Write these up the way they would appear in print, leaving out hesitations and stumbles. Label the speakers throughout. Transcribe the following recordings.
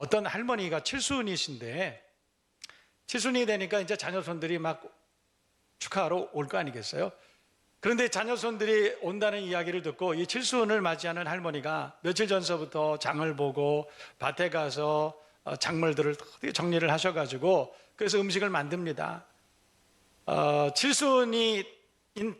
Speaker 1: 어떤 할머니가 칠순이신데, 칠순이 되니까 이제 자녀손들이 막 축하하러 올 거 아니겠어요? 그런데 자녀손들이 온다는 이야기를 듣고 이 칠순을 맞이하는 할머니가 며칠 전서부터 장을 보고 밭에 가서 작물들을 정리를 하셔가지고 그래서 음식을 만듭니다. 칠순이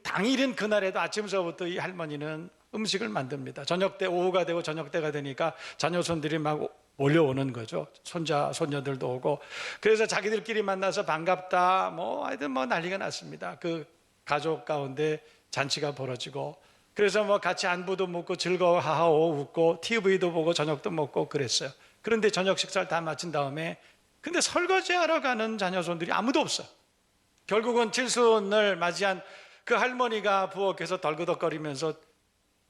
Speaker 1: 당일인 그날에도 아침서부터 이 할머니는 음식을 만듭니다. 저녁 때, 오후가 되고 저녁 때가 되니까 자녀손들이 막 몰려오는 거죠. 손자, 손녀들도 오고. 그래서 자기들끼리 만나서 반갑다, 하여튼 난리가 났습니다. 그 가족 가운데 잔치가 벌어지고, 그래서 같이 안부도 묻고 즐거워하고 웃고 TV도 보고 저녁도 먹고 그랬어요. 그런데 저녁 식사를 다 마친 다음에 근데 설거지하러 가는 자녀손들이 아무도 없어요. 결국은 칠순을 맞이한 그 할머니가 부엌에서 덜그덕거리면서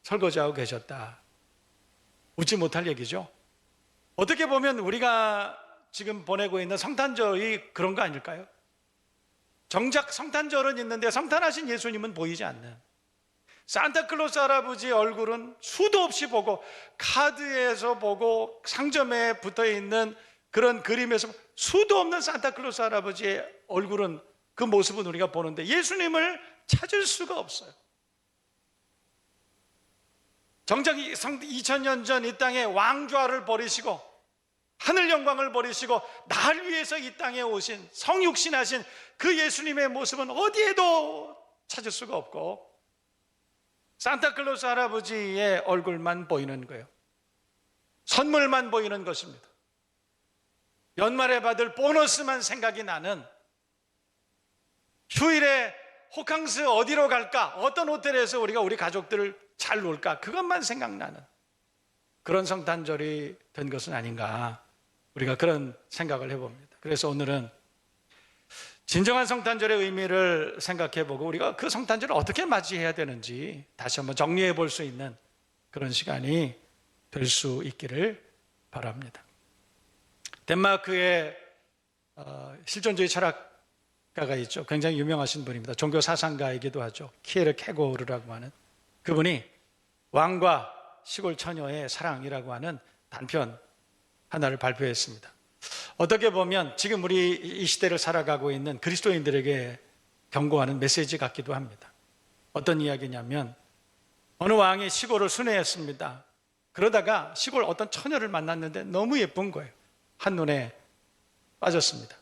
Speaker 1: 설거지하고 계셨다. 웃지 못할 얘기죠. 어떻게 보면 우리가 지금 보내고 있는 성탄절이 그런 거 아닐까요? 정작 성탄절은 있는데 성탄하신 예수님은 보이지 않는, 산타클로스 할아버지 얼굴은 수도 없이 보고, 카드에서 보고, 상점에 붙어있는 그런 그림에서 수도 없는 산타클로스 할아버지의 얼굴은, 그 모습은 우리가 보는데 예수님을 찾을 수가 없어요. 정작 2000년 전 이 땅에 왕좌를 버리시고 하늘 영광을 버리시고 날 위해서 이 땅에 오신, 성육신하신 그 예수님의 모습은 어디에도 찾을 수가 없고 산타클로스 할아버지의 얼굴만 보이는 거예요. 선물만 보이는 것입니다. 연말에 받을 보너스만 생각이 나는, 휴일에 호캉스 어디로 갈까, 어떤 호텔에서 우리가 우리 가족들을 잘 놀까, 그것만 생각나는 그런 성탄절이 된 것은 아닌가, 우리가 그런 생각을 해봅니다. 그래서 오늘은 진정한 성탄절의 의미를 생각해보고 우리가 그 성탄절을 어떻게 맞이해야 되는지 다시 한번 정리해 볼 수 있는 그런 시간이 될 수 있기를 바랍니다. 덴마크의 실존주의 철학가가 있죠. 굉장히 유명하신 분입니다. 종교 사상가이기도 하죠. 키에르 케고르라고 하는 그분이 왕과 시골 처녀의 사랑이라고 하는 단편 하나를 발표했습니다. 어떻게 보면 지금 우리 이 시대를 살아가고 있는 그리스도인들에게 경고하는 메시지 같기도 합니다. 어떤 이야기냐면, 어느 왕이 시골을 순회했습니다. 그러다가 시골 어떤 처녀를 만났는데 너무 예쁜 거예요. 한눈에 빠졌습니다.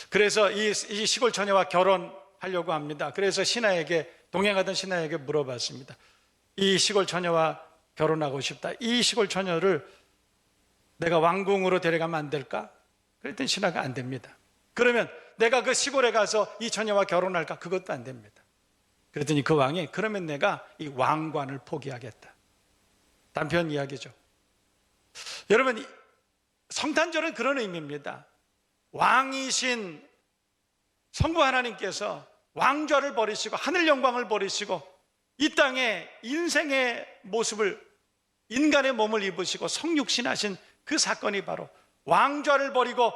Speaker 1: 그래서 이 시골 처녀와 결혼하려고 합니다. 그래서 신하에게, 동행하던 신하에게 물어봤습니다. 이 시골 처녀와 결혼하고 싶다. 이 시골 처녀를 내가 왕궁으로 데려가면 안 될까? 그랬더니 신하가 안 됩니다. 그러면 내가 그 시골에 가서 이 처녀와 결혼할까? 그것도 안 됩니다. 그랬더니 그 왕이, 그러면 내가 이 왕관을 포기하겠다. 단편 이야기죠. 여러분, 성탄절은 그런 의미입니다. 왕이신 성부 하나님께서 왕좌를 버리시고 하늘 영광을 버리시고 이 땅에 인생의 모습을, 인간의 몸을 입으시고 성육신하신 그 사건이 바로 왕좌를 버리고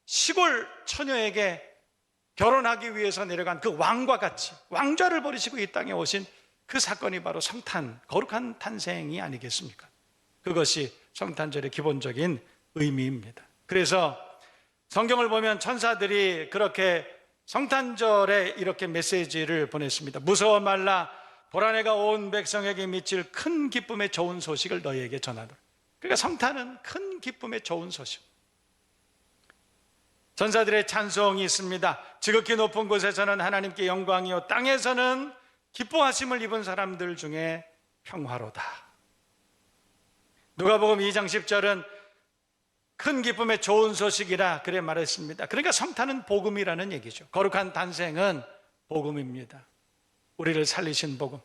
Speaker 1: 시골 처녀에게 결혼하기 위해서 내려간 그 왕과 같이 왕좌를 버리시고 이 땅에 오신 그 사건이 바로 성탄, 거룩한 탄생이 아니겠습니까? 그것이 성탄절의 기본적인 의미입니다. 그래서 성경을 보면 천사들이 그렇게 성탄절에 이렇게 메시지를 보냈습니다. 무서워 말라, 보라 내가 온 백성에게 미칠 큰 기쁨의 좋은 소식을 너희에게 전하노라. 그러니까 성탄은 큰 기쁨의 좋은 소식. 전사들의 찬송이 있습니다. 지극히 높은 곳에서는 하나님께 영광이요 땅에서는 기뻐하심을 입은 사람들 중에 평화로다. 누가복음 2장 10절은 큰 기쁨의 좋은 소식이라 그래 말했습니다. 그러니까 성탄은 복음이라는 얘기죠. 거룩한 탄생은 복음입니다. 우리를 살리신 복음.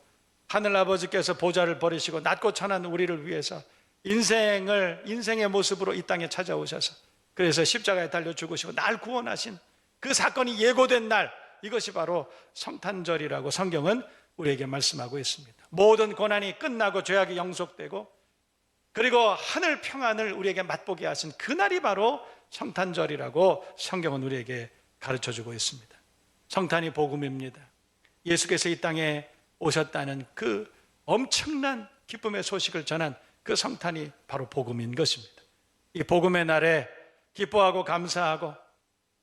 Speaker 1: 하늘아버지께서 보좌를 버리시고 낮고 천한 우리를 위해서 인생의 모습으로 이 땅에 찾아오셔서 그래서 십자가에 달려 죽으시고 날 구원하신 그 사건이 예고된 날, 이것이 바로 성탄절이라고 성경은 우리에게 말씀하고 있습니다. 모든 고난이 끝나고 죄악이 영속되고 그리고 하늘 평안을 우리에게 맛보게 하신 그날이 바로 성탄절이라고 성경은 우리에게 가르쳐주고 있습니다. 성탄이 복음입니다. 예수께서 이 땅에 오셨다는 그 엄청난 기쁨의 소식을 전한 그 성탄이 바로 복음인 것입니다. 이 복음의 날에 기뻐하고 감사하고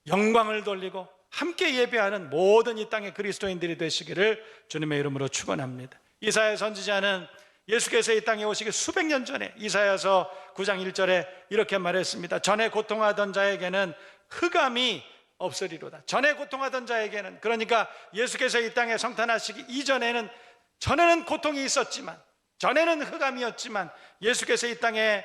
Speaker 1: 영광을 돌리고 함께 예배하는 모든 이 땅의 그리스도인들이 되시기를 주님의 이름으로 축원합니다. 이사야 선지자는 예수께서 이 땅에 오시기 수백 년 전에 이사야서 9장 1절에 이렇게 말했습니다. 전에 고통하던 자에게는 흑암이 없으리로다. 전에 고통하던 자에게는, 그러니까 예수께서 이 땅에 성탄하시기 이전에는, 전에는 고통이 있었지만, 전에는 흑암이었지만 예수께서 이 땅에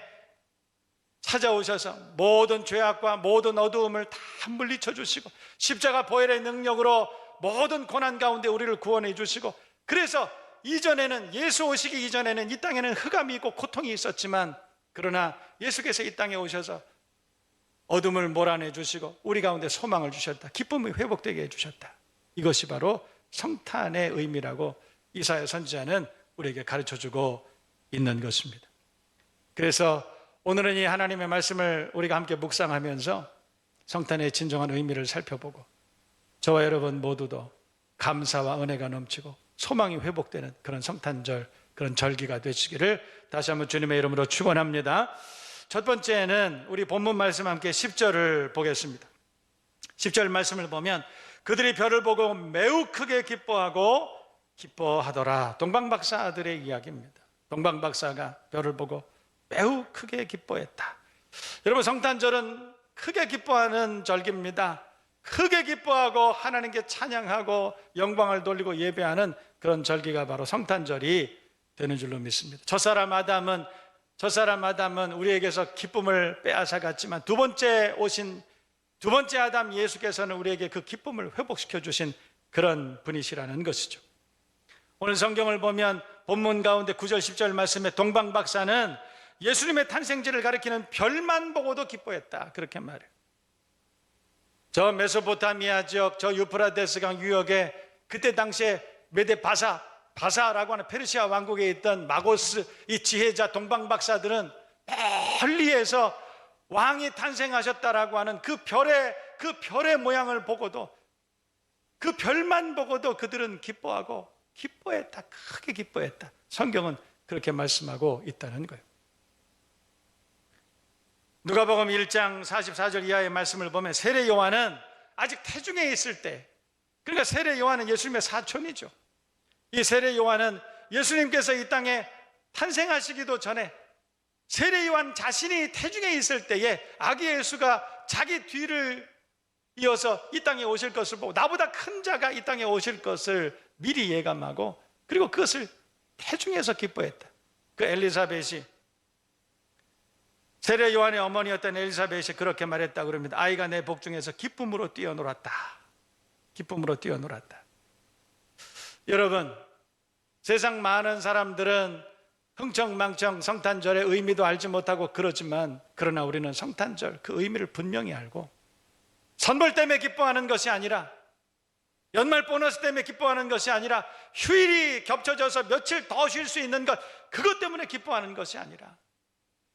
Speaker 1: 찾아오셔서 모든 죄악과 모든 어두움을 다 물리쳐 주시고 십자가 보혈의 능력으로 모든 고난 가운데 우리를 구원해 주시고, 그래서 이전에는, 예수 오시기 이전에는 이 땅에는 흑암이 있고 고통이 있었지만, 그러나 예수께서 이 땅에 오셔서 어둠을 몰아내 주시고 우리 가운데 소망을 주셨다. 기쁨이 회복되게 해주셨다. 이것이 바로 성탄의 의미라고 이사야 선지자는 우리에게 가르쳐주고 있는 것입니다. 그래서 오늘은 이 하나님의 말씀을 우리가 함께 묵상하면서 성탄의 진정한 의미를 살펴보고 저와 여러분 모두도 감사와 은혜가 넘치고 소망이 회복되는 그런 성탄절, 그런 절기가 되시기를 다시 한번 주님의 이름으로 축원합니다. 첫 번째는 우리 본문 말씀 함께 10절을 보겠습니다. 10절 말씀을 보면 그들이 별을 보고 매우 크게 기뻐하더라. 동방박사들의 이야기입니다. 동방박사가 별을 보고 매우 크게 기뻐했다. 여러분, 성탄절은 크게 기뻐하는 절기입니다. 크게 기뻐하고 하나님께 찬양하고 영광을 돌리고 예배하는 그런 절기가 바로 성탄절이 되는 줄로 믿습니다. 첫사람 아담은 우리에게서 기쁨을 빼앗아갔지만 두 번째 아담 예수께서는 우리에게 그 기쁨을 회복시켜 주신 그런 분이시라는 것이죠. 오늘 성경을 보면 본문 가운데 9절 10절 말씀에 동방박사는 예수님의 탄생지를 가리키는 별만 보고도 기뻐했다, 그렇게 말해요. 저 메소포타미아 지역, 저 유프라데스강 유역에 그때 당시에 메데 바사라고 하는 페르시아 왕국에 있던 마고스, 이 지혜자 동방박사들은 멀리에서 왕이 탄생하셨다라고 하는 그 별의 모양을 보고도, 그 별만 보고도 그들은 기뻐했다, 크게 기뻐했다. 성경은 그렇게 말씀하고 있다는 거예요. 누가복음 1장 44절 이하의 말씀을 보면 세례 요한은 아직 태중에 있을 때, 그러니까 세례 요한은 예수님의 사촌이죠. 이 세례 요한은 예수님께서 이 땅에 탄생하시기도 전에 세례 요한 자신이 태중에 있을 때에 아기 예수가 자기 뒤를 이어서 이 땅에 오실 것을 보고 나보다 큰 자가 이 땅에 오실 것을 미리 예감하고, 그리고 그것을 태중에서 기뻐했다. 그 엘리사벳이, 세례 요한의 어머니였던 엘리사벳이 그렇게 말했다고 그럽니다. 아이가 내 복중에서 기쁨으로 뛰어놀았다. 기쁨으로 뛰어놀았다. 여러분, 세상 많은 사람들은 흥청망청 성탄절의 의미도 알지 못하고 그러지만, 그러나 우리는 성탄절 그 의미를 분명히 알고, 선물 때문에 기뻐하는 것이 아니라, 연말 보너스 때문에 기뻐하는 것이 아니라, 휴일이 겹쳐져서 며칠 더 쉴 수 있는 것, 그것 때문에 기뻐하는 것이 아니라,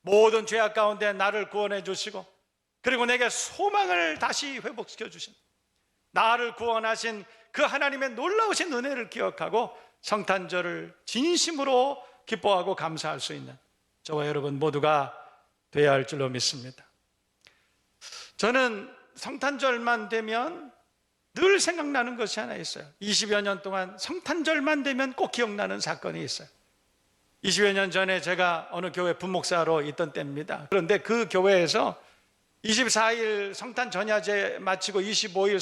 Speaker 1: 모든 죄악 가운데 나를 구원해 주시고 그리고 내게 소망을 다시 회복시켜 주신, 나를 구원하신 그 하나님의 놀라우신 은혜를 기억하고 성탄절을 진심으로 기뻐하고 감사할 수 있는 저와 여러분 모두가 되어야 할 줄로 믿습니다. 저는 성탄절만 되면 늘 생각나는 것이 하나 있어요. 20여 년 동안 성탄절만 되면 꼭 기억나는 사건이 있어요. 20여 년 전에 제가 어느 교회 부목사로 있던 때입니다. 그런데 그 교회에서 24일 성탄 전야제 마치고 25일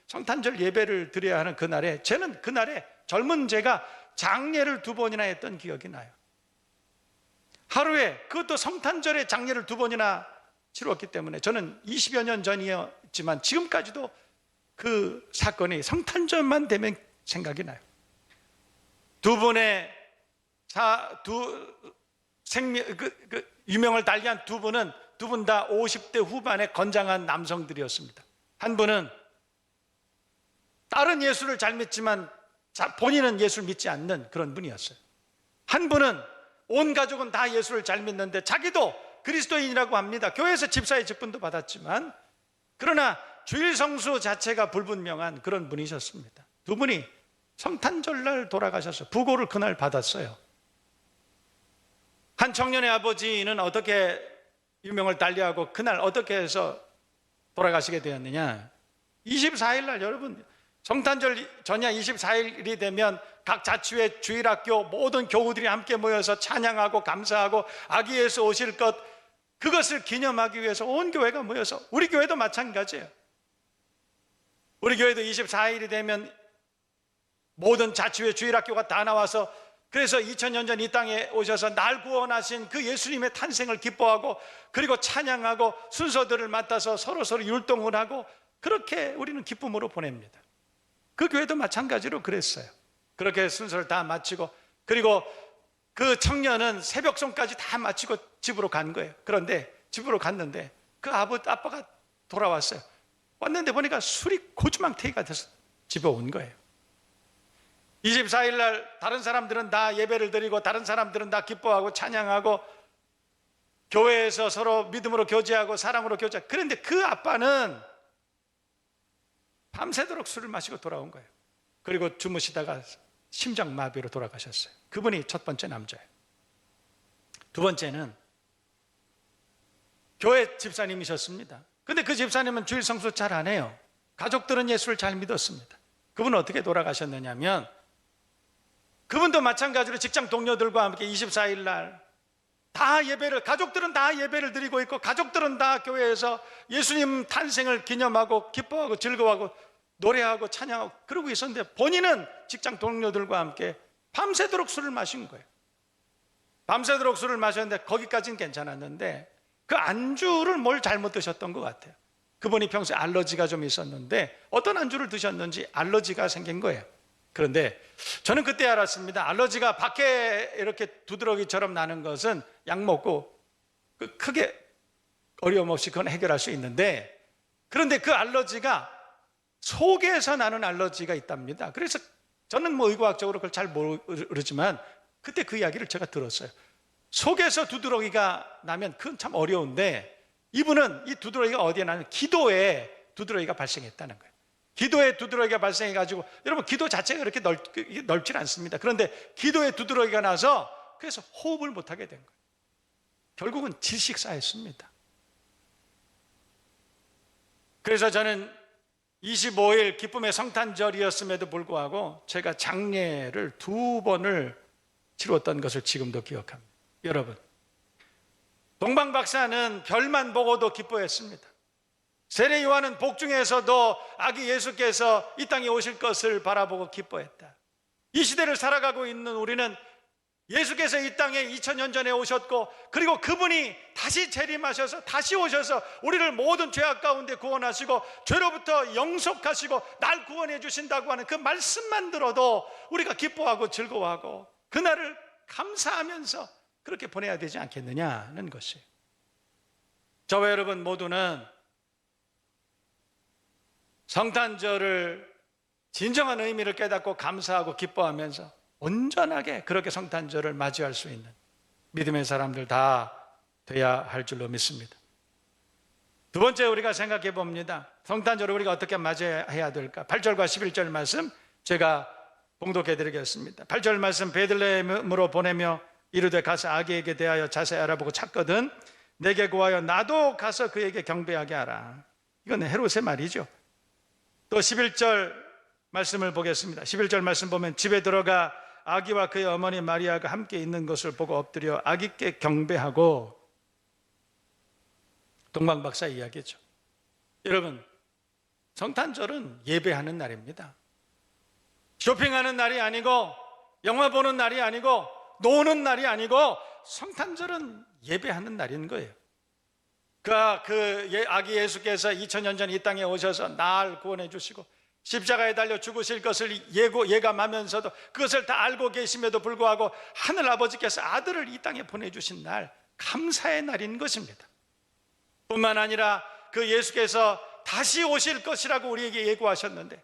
Speaker 1: 성탄절 예배를 드려야 하는 그날에, 저는 그날에 젊은 제가 장례를 2번이나 했던 기억이 나요. 하루에, 그것도 성탄절에 장례를 2번이나 치렀기 때문에 저는 20여 년 전이었지만 지금까지도 그 사건이 성탄절만 되면 생각이 나요. 유명을 달리한 두 분은 두 분 다 50대 후반의 건장한 남성들이었습니다. 한 분은 다른 예수를 잘 믿지만 본인은 예수를 믿지 않는 그런 분이었어요. 한 분은 온 가족은 다 예수를 잘 믿는데 자기도 그리스도인이라고 합니다. 교회에서 집사의 직분도 받았지만, 그러나 주일 성수 자체가 불분명한 그런 분이셨습니다. 두 분이 성탄절날 돌아가셨어요. 부고를 그날 받았어요. 한 청년의 아버지는 어떻게 유명을 달리하고 그날 어떻게 해서 돌아가시게 되었느냐? 24일 날 여러분 성탄절 전야 24일이 되면 각 자치회 주일학교 모든 교우들이 함께 모여서 찬양하고 감사하고 아기 예수 오실 것 그것을 기념하기 위해서 온 교회가 모여서 우리 교회도 마찬가지예요. 우리 교회도 24일이 되면 모든 자치회 주일학교가 다 나와서 그래서 2000년 전 이 땅에 오셔서 날 구원하신 그 예수님의 탄생을 기뻐하고 그리고 찬양하고 순서들을 맡아서 서로 율동을 하고 그렇게 우리는 기쁨으로 보냅니다. 그 교회도 마찬가지로 그랬어요. 그렇게 순서를 다 마치고 그리고 그 청년은 새벽송까지 다 마치고 집으로 간 거예요. 그런데 집으로 갔는데 그 아빠가 돌아왔어요. 왔는데 보니까 술이 고주망태기가 돼서 집에 온 거예요. 24일 날 다른 사람들은 다 예배를 드리고 다른 사람들은 다 기뻐하고 찬양하고 교회에서 서로 믿음으로 교제하고 사랑으로 교제하고 그런데 그 아빠는 밤새도록 술을 마시고 돌아온 거예요. 그리고 주무시다가 심장마비로 돌아가셨어요. 그분이 첫 번째 남자예요. 두 번째는 교회 집사님이셨습니다. 근데 그 집사님은 주일 성수 잘 안 해요. 가족들은 예수를 잘 믿었습니다. 그분은 어떻게 돌아가셨느냐면 그분도 마찬가지로 직장 동료들과 함께 24일 날 다 예배를 가족들은 다 예배를 드리고 있고 가족들은 다 교회에서 예수님 탄생을 기념하고 기뻐하고 즐거워하고 노래하고 찬양하고 그러고 있었는데 본인은 직장 동료들과 함께 밤새도록 술을 마신 거예요. 밤새도록 술을 마셨는데 거기까지는 괜찮았는데 그 안주를 뭘 잘못 드셨던 것 같아요. 그분이 평소에 알러지가 좀 있었는데 어떤 안주를 드셨는지 알러지가 생긴 거예요. 그런데 저는 그때 알았습니다. 알러지가 밖에 이렇게 두드러기처럼 나는 것은 약 먹고 크게 어려움 없이 그건 해결할 수 있는데 그런데 그 알러지가 속에서 나는 알러지가 있답니다. 그래서 저는 뭐 의과학적으로 그걸 잘 모르지만 그때 그 이야기를 제가 들었어요. 속에서 두드러기가 나면 그건 참 어려운데 이분은 이 두드러기가 어디에 나면 기도에 두드러기가 발생했다는 거예요. 기도에 두드러기가 발생해가지고 여러분 기도 자체가 그렇게 넓지 않습니다. 그런데 기도에 두드러기가 나서 그래서 호흡을 못하게 된 거예요. 결국은 질식사했습니다. 그래서 저는 25일 기쁨의 성탄절이었음에도 불구하고 제가 장례를 2번을 치렀던 것을 지금도 기억합니다. 여러분 동방 박사는 별만 보고도 기뻐했습니다. 세례 요한은 복중에서도 아기 예수께서 이 땅에 오실 것을 바라보고 기뻐했다. 이 시대를 살아가고 있는 우리는 예수께서 이 땅에 2000년 전에 오셨고 그리고 그분이 다시 재림하셔서 다시 오셔서 우리를 모든 죄악 가운데 구원하시고 죄로부터 영속하시고 날 구원해 주신다고 하는 그 말씀만 들어도 우리가 기뻐하고 즐거워하고 그날을 감사하면서 그렇게 보내야 되지 않겠느냐는 것이에요. 저와 여러분 모두는 성탄절을 진정한 의미를 깨닫고 감사하고 기뻐하면서 온전하게 그렇게 성탄절을 맞이할 수 있는 믿음의 사람들 다 돼야 할 줄로 믿습니다. 두 번째 우리가 생각해 봅니다. 성탄절을 우리가 어떻게 맞이해야 될까? 8절과 11절 말씀 제가 봉독해 드리겠습니다. 8절 말씀 베들레헴으로 보내며 이르되 가서 아기에게 대하여 자세히 알아보고 찾거든 내게 구하여 나도 가서 그에게 경배하게 하라. 이건 헤롯의 말이죠. 또 11절 말씀을 보겠습니다. 11절 말씀 보면 집에 들어가 아기와 그의 어머니 마리아가 함께 있는 것을 보고 엎드려 아기께 경배하고 동방박사 이야기죠. 여러분 성탄절은 예배하는 날입니다. 쇼핑하는 날이 아니고 영화 보는 날이 아니고 노는 날이 아니고 성탄절은 예배하는 날인 거예요. 그 아기 예수께서 2000년 전 이 땅에 오셔서 날 구원해 주시고 십자가에 달려 죽으실 것을 예감하면서도 그것을 다 알고 계심에도 불구하고 하늘 아버지께서 아들을 이 땅에 보내주신 날 감사의 날인 것입니다. 뿐만 아니라 그 예수께서 다시 오실 것이라고 우리에게 예고하셨는데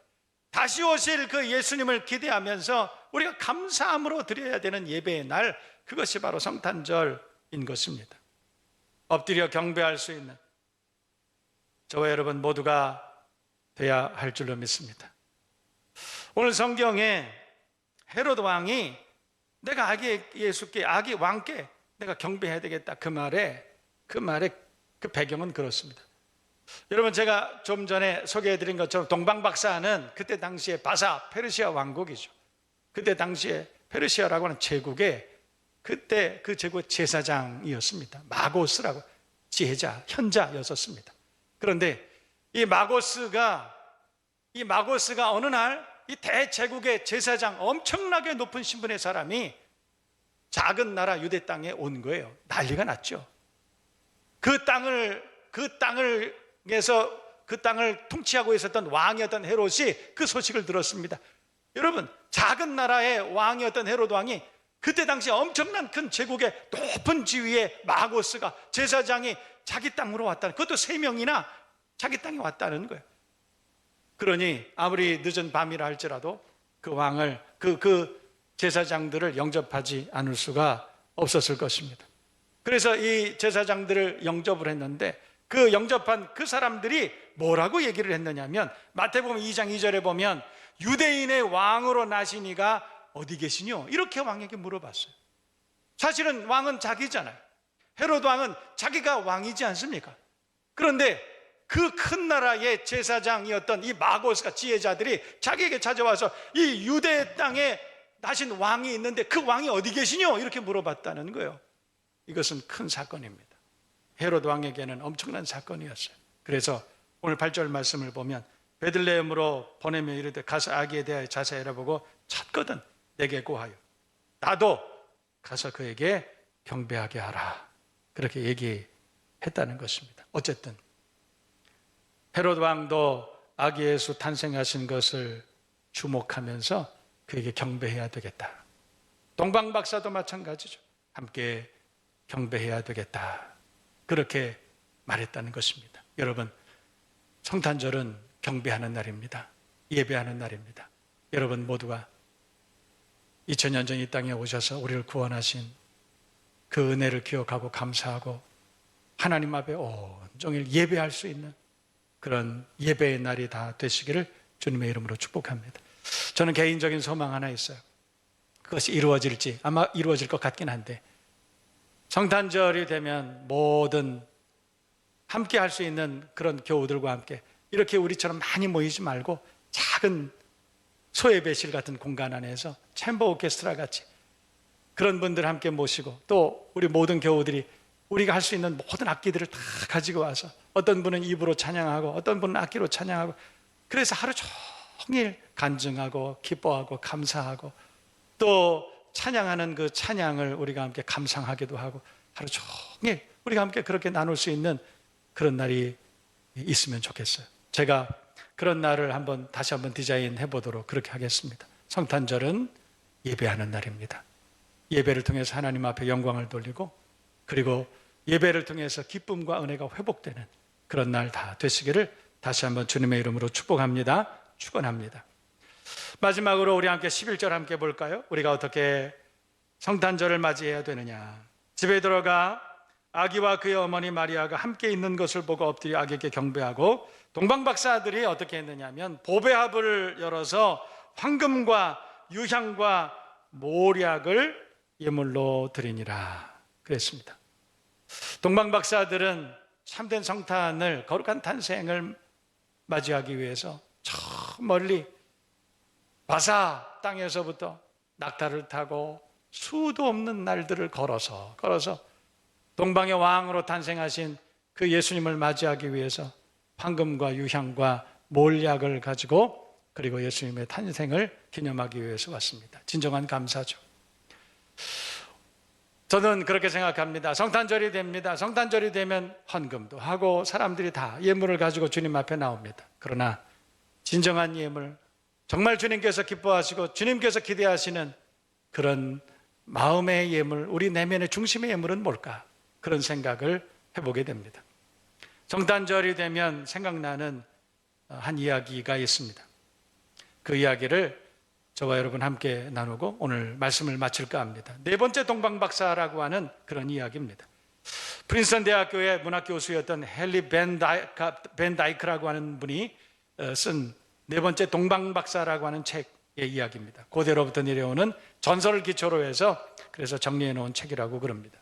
Speaker 1: 다시 오실 그 예수님을 기대하면서 우리가 감사함으로 드려야 되는 예배의 날 그것이 바로 성탄절인 것입니다. 엎드려 경배할 수 있는 저와 여러분 모두가 돼야 할 줄로 믿습니다. 오늘 성경에 헤롯 왕이 내가 아기 예수께 아기 왕께 내가 경배해야 되겠다 그 말에 그 배경은 그렇습니다. 여러분, 제가 좀 전에 소개해드린 것처럼 동방박사는 그때 당시에 바사 페르시아 왕국이죠. 그때 당시에 페르시아라고 하는 제국의 그때 그 제국의 제사장이었습니다. 마고스라고 지혜자, 현자였었습니다. 그런데 이 마고스가 어느 날 이 대제국의 제사장, 엄청나게 높은 신분의 사람이 작은 나라 유대 땅에 온 거예요. 난리가 났죠. 그 땅을 통치하고 있었던 왕이었던 헤롯이 그 소식을 들었습니다. 여러분, 작은 나라의 왕이었던 헤롯 왕이 그때 당시 엄청난 큰 제국의 높은 지위의 마고스가, 제사장이 자기 땅으로 왔다는, 그것도 3명이나 자기 땅에 왔다는 거예요. 그러니 아무리 늦은 밤이라 할지라도 그 왕을, 그 제사장들을 영접하지 않을 수가 없었을 것입니다. 그래서 이 제사장들을 영접을 했는데, 그 영접한 그 사람들이 뭐라고 얘기를 했느냐면, 마태복음 2장 2절에 보면 유대인의 왕으로 나신 이가 어디 계시뇨? 이렇게 왕에게 물어봤어요. 사실은 왕은 자기잖아요. 헤롯 왕은 자기가 왕이지 않습니까? 그런데 그 큰 나라의 제사장이었던 이 마고스가, 지혜자들이 자기에게 찾아와서 이 유대 땅에 나신 왕이 있는데 그 왕이 어디 계시뇨? 이렇게 물어봤다는 거예요. 이것은 큰 사건입니다. 헤롯 왕에게는 엄청난 사건이었어요. 그래서 오늘 8절 말씀을 보면 베들레헴으로 보내며 이르되 가서 아기에 대하여 자세히 알아보고 찾거든 내게 고하여 나도 가서 그에게 경배하게 하라. 그렇게 얘기했다는 것입니다. 어쨌든 헤롯 왕도 아기 예수 탄생하신 것을 주목하면서 그에게 경배해야 되겠다. 동방박사도 마찬가지죠. 함께 경배해야 되겠다. 그렇게 말했다는 것입니다. 여러분, 성탄절은 경배하는 날입니다. 예배하는 날입니다. 여러분 모두가 2000년 전 이 땅에 오셔서 우리를 구원하신 그 은혜를 기억하고 감사하고 하나님 앞에 온종일 예배할 수 있는 그런 예배의 날이 다 되시기를 주님의 이름으로 축복합니다. 저는 개인적인 소망 하나 있어요. 그것이 이루어질지, 아마 이루어질 것 같긴 한데, 성탄절이 되면 모든 함께 할 수 있는 그런 교우들과 함께 이렇게 우리처럼 많이 모이지 말고 작은 소예배실 같은 공간 안에서 챔버 오케스트라 같이 그런 분들 함께 모시고, 또 우리 모든 교우들이 우리가 할 수 있는 모든 악기들을 다 가지고 와서 어떤 분은 입으로 찬양하고 어떤 분은 악기로 찬양하고, 그래서 하루 종일 간증하고 기뻐하고 감사하고, 또 찬양하는 그 찬양을 우리가 함께 감상하기도 하고, 하루 종일 우리가 함께 그렇게 나눌 수 있는 그런 날이 있으면 좋겠어요. 제가 그런 날을 다시 한번 디자인해 보도록 그렇게 하겠습니다. 성탄절은 예배하는 날입니다. 예배를 통해서 하나님 앞에 영광을 돌리고, 그리고 예배를 통해서 기쁨과 은혜가 회복되는 그런 날 다 되시기를 다시 한번 주님의 이름으로 축복합니다. 축원합니다. 마지막으로 우리 함께 11절 함께 볼까요? 우리가 어떻게 성탄절을 맞이해야 되느냐. 집에 들어가 아기와 그의 어머니 마리아가 함께 있는 것을 보고 엎드려 아기에게 경배하고, 동방박사들이 어떻게 했느냐면 보배합을 열어서 황금과 유향과 몰약을 예물로 드리니라 그랬습니다. 동방박사들은 참된 성탄을, 거룩한 탄생을 맞이하기 위해서 저 멀리 바사 땅에서부터 낙타를 타고 수도 없는 날들을 걸어서 동방의 왕으로 탄생하신 그 예수님을 맞이하기 위해서 황금과 유향과 몰약을 가지고, 그리고 예수님의 탄생을 기념하기 위해서 왔습니다. 진정한 감사죠. 저는 그렇게 생각합니다. 성탄절이 됩니다. 성탄절이 되면 헌금도 하고 사람들이 다 예물을 가지고 주님 앞에 나옵니다. 그러나 진정한 예물, 정말 주님께서 기뻐하시고 주님께서 기대하시는 그런 마음의 예물, 우리 내면의 중심의 예물은 뭘까? 그런 생각을 해보게 됩니다. 성탄절이 되면 생각나는 한 이야기가 있습니다. 그 이야기를 저와 여러분 함께 나누고 오늘 말씀을 마칠까 합니다. 네 번째 동방박사라고 하는 그런 이야기입니다. 프린스턴 대학교의 문학교수였던 헨리 벤 다이크라고 하는 분이 쓴 네 번째 동방박사라고 하는 책의 이야기입니다. 고대로부터 내려오는 전설을 기초로 해서 그래서 정리해 놓은 책이라고 그럽니다.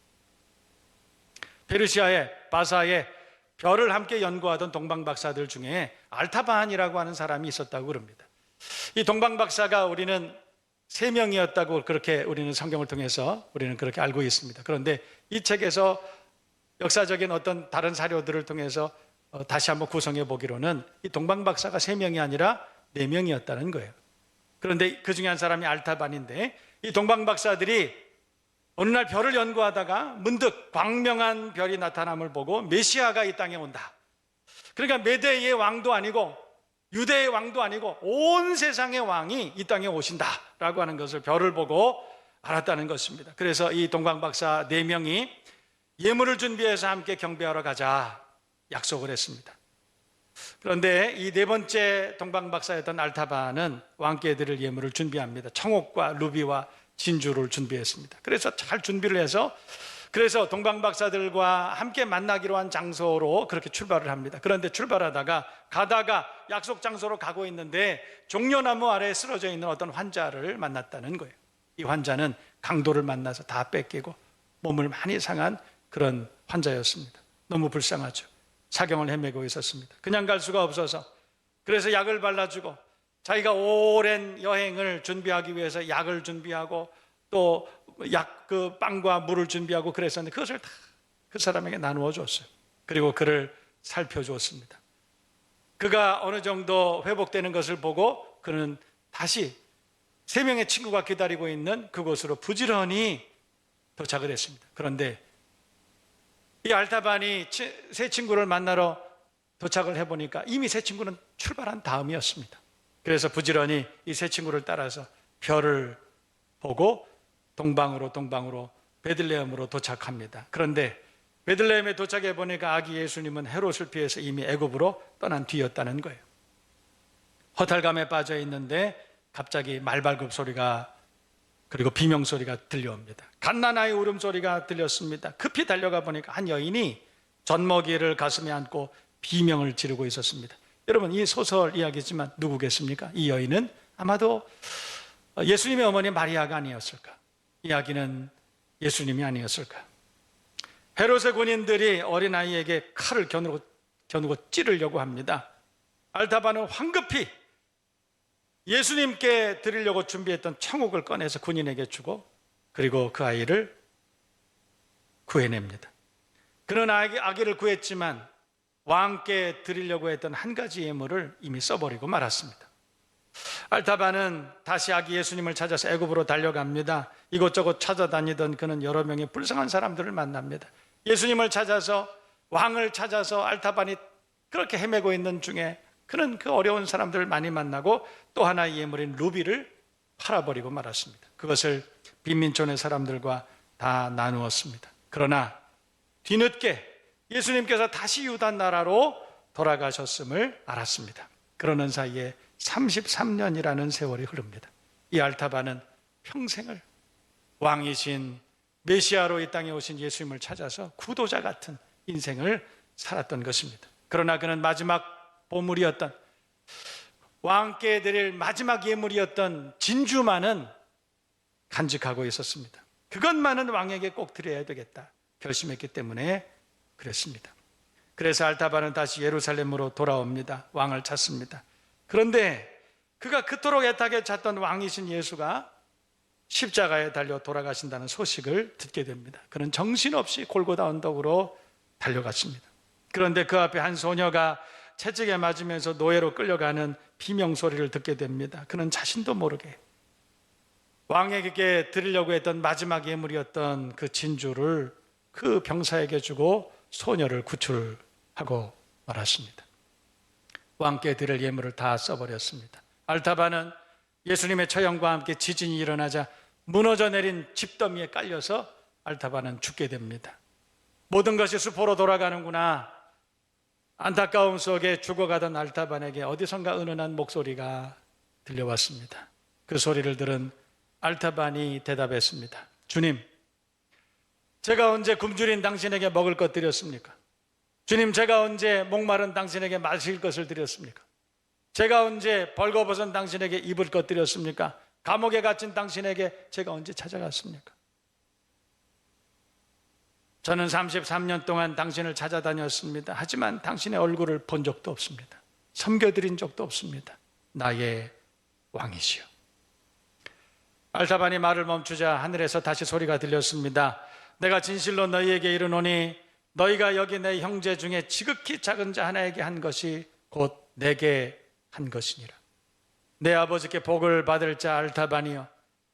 Speaker 1: 페르시아의 바사의 별을 함께 연구하던 동방박사들 중에 알타반이라고 하는 사람이 있었다고 그럽니다. 이 동방박사가 우리는 3명이었다고 그렇게 우리는 성경을 통해서 우리는 그렇게 알고 있습니다. 그런데 이 책에서 역사적인 어떤 다른 사료들을 통해서 다시 한번 구성해 보기로는 이 동방박사가 3명이 아니라 4명이었다는 거예요. 그런데 그 중에 한 사람이 알타반인데, 이 동방박사들이 어느 날 별을 연구하다가 문득 광명한 별이 나타남을 보고 메시아가 이 땅에 온다. 그러니까 메대의 왕도 아니고 유대의 왕도 아니고 온 세상의 왕이 이 땅에 오신다라고 하는 것을 별을 보고 알았다는 것입니다. 그래서 이 동방박사 4명이 예물을 준비해서 함께 경배하러 가자 약속을 했습니다. 그런데 이 4번째 동방박사였던 알타반은 왕께 드릴 예물을 준비합니다. 청옥과 루비와 진주를 준비했습니다. 그래서 잘 준비를 해서 그래서 동방박사들과 함께 만나기로 한 장소로 그렇게 출발을 합니다. 그런데 출발하다가 가다가 약속 장소로 가고 있는데 종려나무 아래에 쓰러져 있는 어떤 환자를 만났다는 거예요. 이 환자는 강도를 만나서 다 뺏기고 몸을 많이 상한 그런 환자였습니다. 너무 불쌍하죠. 사경을 헤매고 있었습니다. 그냥 갈 수가 없어서 그래서 약을 발라주고 자기가 오랜 여행을 준비하기 위해서 약을 준비하고 또 그 빵과 물을 준비하고 그랬었는데 그것을 다 그 사람에게 나누어 줬어요. 그리고 그를 살펴주었습니다. 그가 어느 정도 회복되는 것을 보고 그는 다시 3명의 친구가 기다리고 있는 그곳으로 부지런히 도착을 했습니다. 그런데 이 알타반이 세 친구를 만나러 도착을 해보니까 이미 세 친구는 출발한 다음이었습니다. 그래서 부지런히 이 세 친구를 따라서 별을 보고 동방으로 베들레헴으로 도착합니다. 그런데 베들레헴에 도착해 보니까 아기 예수님은 헤롯을 피해서 이미 애굽으로 떠난 뒤였다는 거예요. 허탈감에 빠져 있는데 갑자기 말발굽 소리가 그리고 비명소리가 들려옵니다. 갓난아이 울음소리가 들렸습니다. 급히 달려가 보니까 한 여인이 젖먹이를 가슴에 안고 비명을 지르고 있었습니다. 여러분, 이 소설 이야기지만 누구겠습니까? 이 여인은 아마도 예수님의 어머니 마리아가 아니었을까? 이야기는 예수님이 아니었을까? 헤롯의 군인들이 어린아이에게 칼을 겨누고 찌르려고 합니다. 알타반은 황급히 예수님께 드리려고 준비했던 청옥을 꺼내서 군인에게 주고 그리고 그 아이를 구해냅니다. 그는 아기를 구했지만 왕께 드리려고 했던 한 가지 예물을 이미 써버리고 말았습니다. 알타반은 다시 아기 예수님을 찾아서 애굽으로 달려갑니다. 이곳저곳 찾아다니던 그는 여러 명의 불쌍한 사람들을 만납니다. 예수님을 찾아서 왕을 찾아서 알타반이 그렇게 헤매고 있는 중에 그는 그 어려운 사람들을 많이 만나고 또 하나의 예물인 루비를 팔아버리고 말았습니다. 그것을 빈민촌의 사람들과 다 나누었습니다. 그러나 뒤늦게 예수님께서 다시 유다 나라로 돌아가셨음을 알았습니다. 그러는 사이에 33년이라는 세월이 흐릅니다. 이 알타반은 평생을 왕이신 메시아로 이 땅에 오신 예수님을 찾아서 구도자 같은 인생을 살았던 것입니다. 그러나 그는 마지막 보물이었던 왕께 드릴 마지막 예물이었던 진주만은 간직하고 있었습니다. 그것만은 왕에게 꼭 드려야 되겠다 결심했기 때문에 그랬습니다. 그래서 알타반은 다시 예루살렘으로 돌아옵니다. 왕을 찾습니다. 그런데 그가 그토록 애타게 찾던 왕이신 예수가 십자가에 달려 돌아가신다는 소식을 듣게 됩니다. 그는 정신없이 골고다 언덕으로 달려갔습니다. 그런데 그 앞에 한 소녀가 채찍에 맞으면서 노예로 끌려가는 비명소리를 듣게 됩니다. 그는 자신도 모르게 왕에게 드리려고 했던 마지막 예물이었던 그 진주를 그 병사에게 주고 소녀를 구출하고 말았습니다. 왕께 드릴 예물을 다 써버렸습니다. 알타반은 예수님의 처형과 함께 지진이 일어나자 무너져 내린 집더미에 깔려서 알타반은 죽게 됩니다. 모든 것이 수포로 돌아가는구나. 안타까움 속에 죽어가던 알타반에게 어디선가 은은한 목소리가 들려왔습니다. 그 소리를 들은 알타반이 대답했습니다. 주님, 제가 언제 굶주린 당신에게 먹을 것 드렸습니까? 주님, 제가 언제 목마른 당신에게 마실 것을 드렸습니까? 제가 언제 벌거벗은 당신에게 입을 것 드렸습니까? 감옥에 갇힌 당신에게 제가 언제 찾아갔습니까? 저는 33년 동안 당신을 찾아다녔습니다. 하지만 당신의 얼굴을 본 적도 없습니다. 섬겨드린 적도 없습니다. 나의 왕이시여. 알타반이 말을 멈추자 하늘에서 다시 소리가 들렸습니다. 내가 진실로 너희에게 이르노니 너희가 여기 내 형제 중에 지극히 작은 자 하나에게 한 것이 곧 내게 한 것이니라. 내 아버지께 복을 받을 자 알타반이여,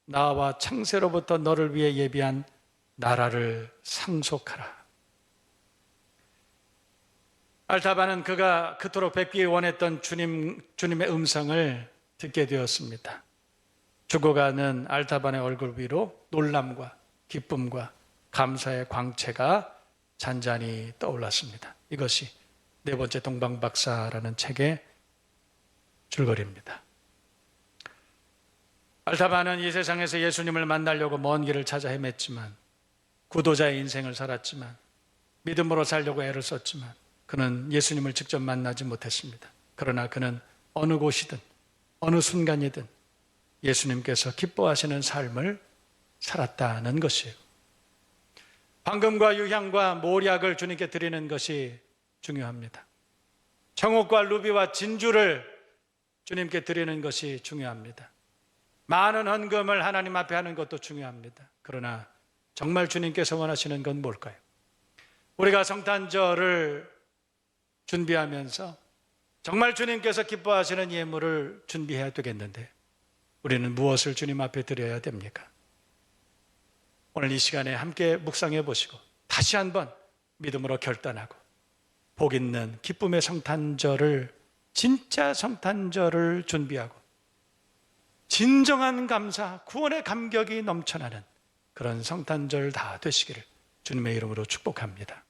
Speaker 1: 나와 창세로부터 너를 위해 예비한 나라를 상속하라. 알타반은 그가 그토록 뵙기 원했던 주님의 음성을 듣게 되었습니다. 죽어가는 알타반의 얼굴 위로 놀람과 기쁨과 감사의 광채가 잔잔히 떠올랐습니다. 이것이 네 번째 동방박사라는 책의 줄거리입니다. 알타반은 이 세상에서 예수님을 만나려고 먼 길을 찾아 헤맸지만, 구도자의 인생을 살았지만, 믿음으로 살려고 애를 썼지만 그는 예수님을 직접 만나지 못했습니다. 그러나 그는 어느 곳이든 어느 순간이든 예수님께서 기뻐하시는 삶을 살았다는 것이에요. 황금과 유향과 모략을 주님께 드리는 것이 중요합니다. 청옥과 루비와 진주를 주님께 드리는 것이 중요합니다. 많은 헌금을 하나님 앞에 하는 것도 중요합니다. 그러나 정말 주님께서 원하시는 건 뭘까요? 우리가 성탄절을 준비하면서 정말 주님께서 기뻐하시는 예물을 준비해야 되겠는데 우리는 무엇을 주님 앞에 드려야 됩니까? 오늘 이 시간에 함께 묵상해 보시고 다시 한번 믿음으로 결단하고 복 있는 기쁨의 성탄절을, 진짜 성탄절을 준비하고 진정한 감사, 구원의 감격이 넘쳐나는 그런 성탄절 다 되시기를 주님의 이름으로 축복합니다.